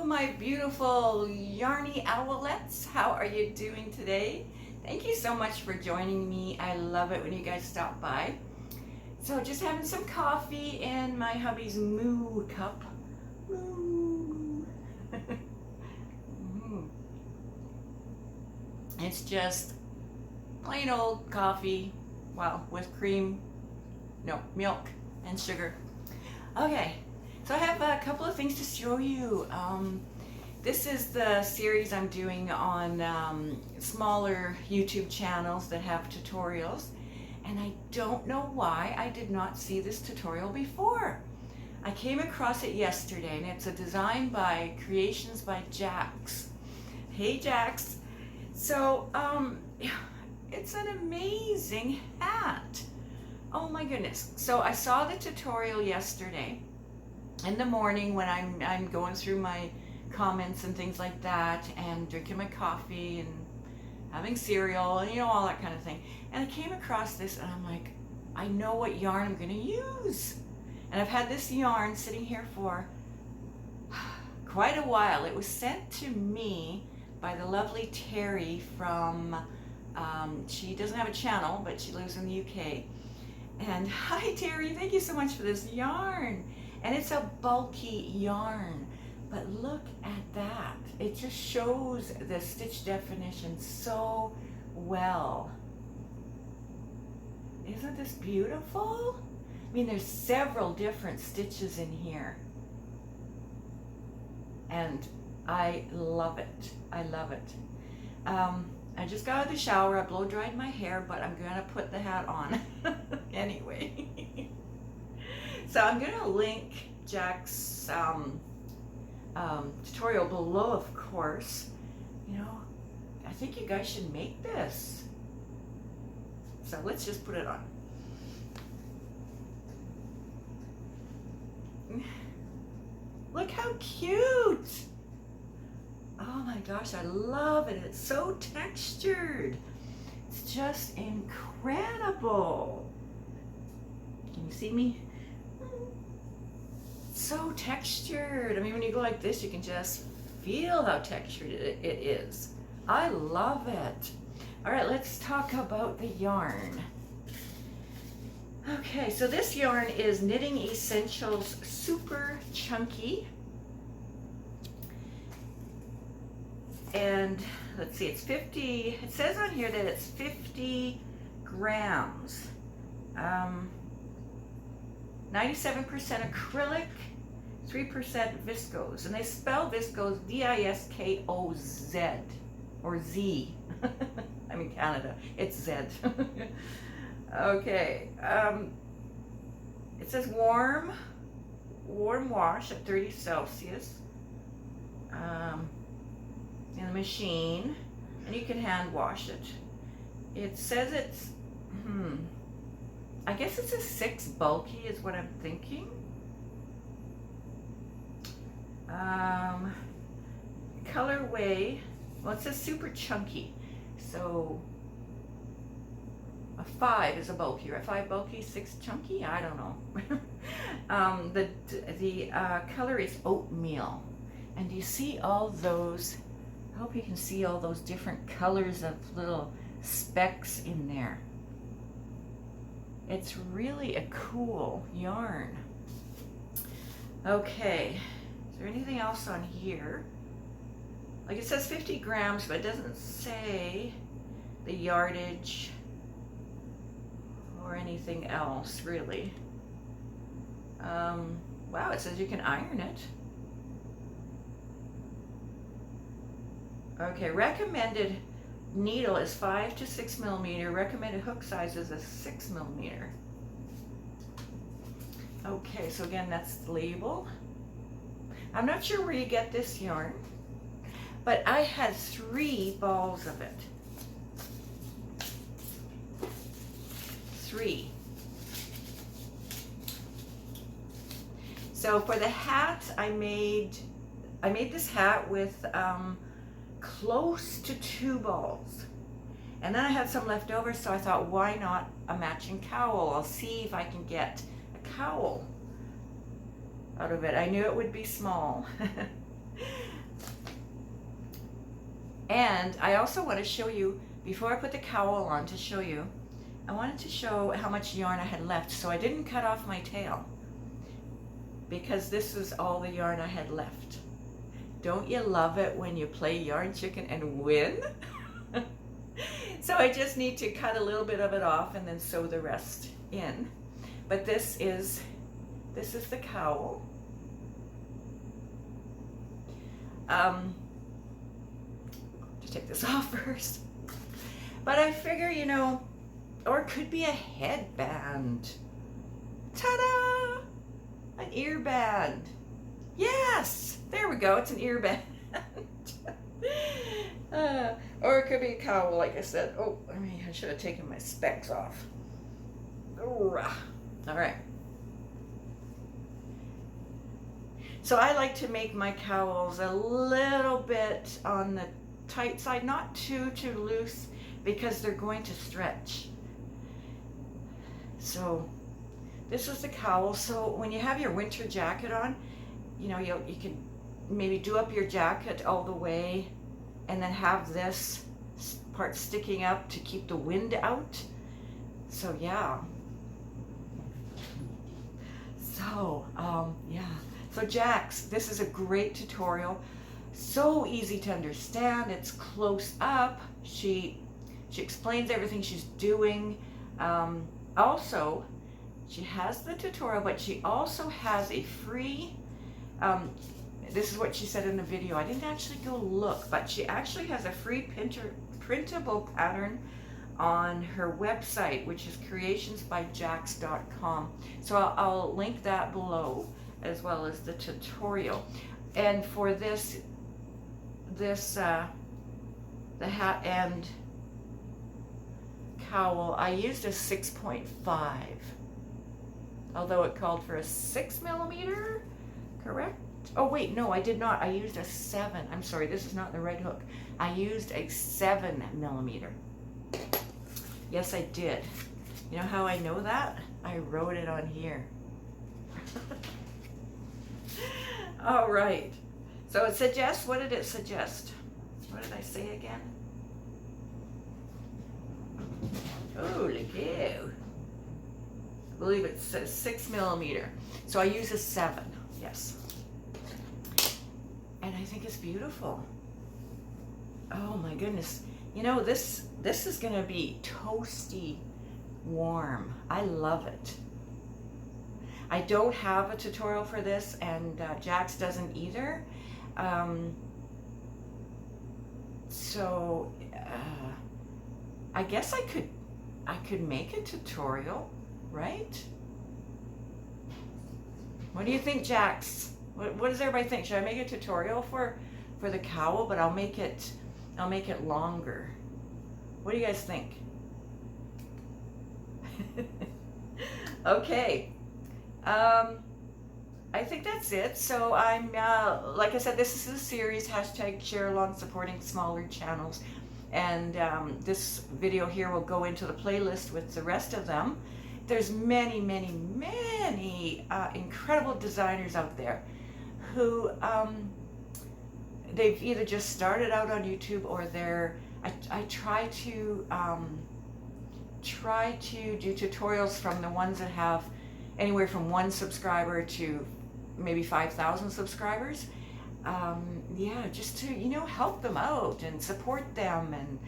my beautiful yarny owlets. How are you doing today? Thank you so much for joining me. I love it when you guys stop by. So just having some coffee in my hubby's moo cup. Moo. It's just plain old coffee, well, with cream, no, milk and sugar. Okay. So I have a couple of things to show you. This is the series I'm doing on smaller YouTube channels that have tutorials. And I don't know why I did not see this tutorial before. I came across it yesterday, and it's a design by Creations by Jax. Hey Jax. So it's an amazing hat. Oh my goodness. So I saw the tutorial yesterday in the morning when I'm going through my comments and things like that, and drinking my coffee and having cereal and all that kind of thing. And I came across this and I'm like, I know what yarn I'm going to use. And I've had this yarn sitting here for quite a while. It was sent to me by the lovely Terry from, she doesn't have a channel, but she lives in the UK. And hi Terry, thank you so much for this yarn. And it's a bulky yarn, but look at that. It just shows the stitch definition so well. Isn't this beautiful? I mean, there's several different stitches in here. And I love it. I love it. I just got out of the shower. I blow dried my hair, but I'm going to put the hat on anyway. So I'm going to link Jack's tutorial below, of course. I think you guys should make this. So let's just put it on. Look how cute. Oh my gosh, I love it. It's so textured. It's just incredible. Can you see me? So textured. I mean, when you go like this, you can just feel how textured it is. I love it. All right, let's talk about the yarn. Okay, so this yarn is Knitting Essentials Super Chunky. And let's see, it's 50, it says on here that it's 50 grams. 97% acrylic, 3% viscose. And they spell viscose V-I-S-K-O-Z, or Z. I'm in Canada, it's Z. Okay, it says warm wash at 30 Celsius in the machine, and you can hand wash it. It says it's, I guess it's a 6 bulky is what I'm thinking. Colorway, well, it says super chunky, so a 5 is a bulky, right? 5 bulky, 6 chunky, I don't know. The color is oatmeal, and you see all those, I hope you can see all those different colors of little specks in there. It's really a cool yarn. Okay, is there anything else on here? Like, it says 50 grams, but it doesn't say the yardage or anything else, really. Wow, it says you can iron it. Okay, recommended needle is 5 to 6 millimeter. Recommended hook size is a 6 millimeter. Okay, so again, that's the label. I'm not sure where you get this yarn, but I had 3 balls of it. 3. So for the hat, I made this hat with close to 2 balls, and then I had some left over, so I thought, why not a matching cowl? I'll see if I can get a cowl out of it. I knew it would be small. And I also want to show you, before I put the cowl on to show you, I wanted to show how much yarn I had left. So I didn't cut off my tail because this is all the yarn I had left. Don't you love it when you play yarn chicken and win? So I just need to cut a little bit of it off and then sew the rest in. But this is the cowl. Just take this off first. But I figure, you know, or it could be a headband. Ta-da! An ear band. Yes! There we go, it's an ear band. Or it could be a cowl, like I said. Oh, I should have taken my specs off. All right. So I like to make my cowls a little bit on the tight side, not too loose, because they're going to stretch. So this is the cowl. So when you have your winter jacket on, you know, you can maybe do up your jacket all the way and then have this part sticking up to keep the wind out. So yeah. So yeah. So Jax, this is a great tutorial. So easy to understand. It's close up. She explains everything she's doing. Also, she has the tutorial, but she also has a free, this is what she said in the video. I didn't actually go look, but she actually has a free printable pattern on her website, which is creationsbyjax.com. So I'll link that below, as well as the tutorial. And for the hat and cowl, I used a 6.5, although it called for a 6mm, correct? Oh wait, no, I did not. I used a 7. I'm sorry, this is not the right hook. I used a 7mm. Yes, I did. You know how I know that? I wrote it on here. All right. So it suggests, what did it suggest? What did I say again? Holy cow. I believe it says 6mm. So I use a 7, yes. And I think it's beautiful. Oh my goodness. You know, this is gonna be toasty warm. I love it. I don't have a tutorial for this, and Jax doesn't either. So I guess I could make a tutorial, right? What do you think, Jax? What does everybody think? Should I make a tutorial for the cowl? But I'll make it longer. What do you guys think? Okay. I think that's it. So I'm, like I said, this is a series, #share along supporting smaller channels. And this video here will go into the playlist with the rest of them. There's many, many, many incredible designers out there who they've either just started out on YouTube, or I try to do tutorials from the ones that have anywhere from 1 subscriber to maybe 5,000 subscribers. Yeah, just to, you know, help them out and support them and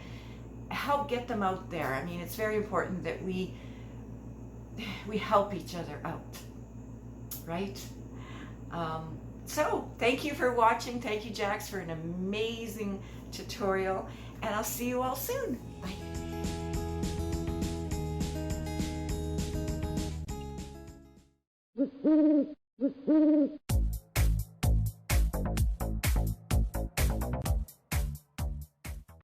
help get them out there. I mean, it's very important that we help each other out, right? So thank you for watching. Thank you, Jax, for an amazing tutorial, and I'll see you all soon. Bye.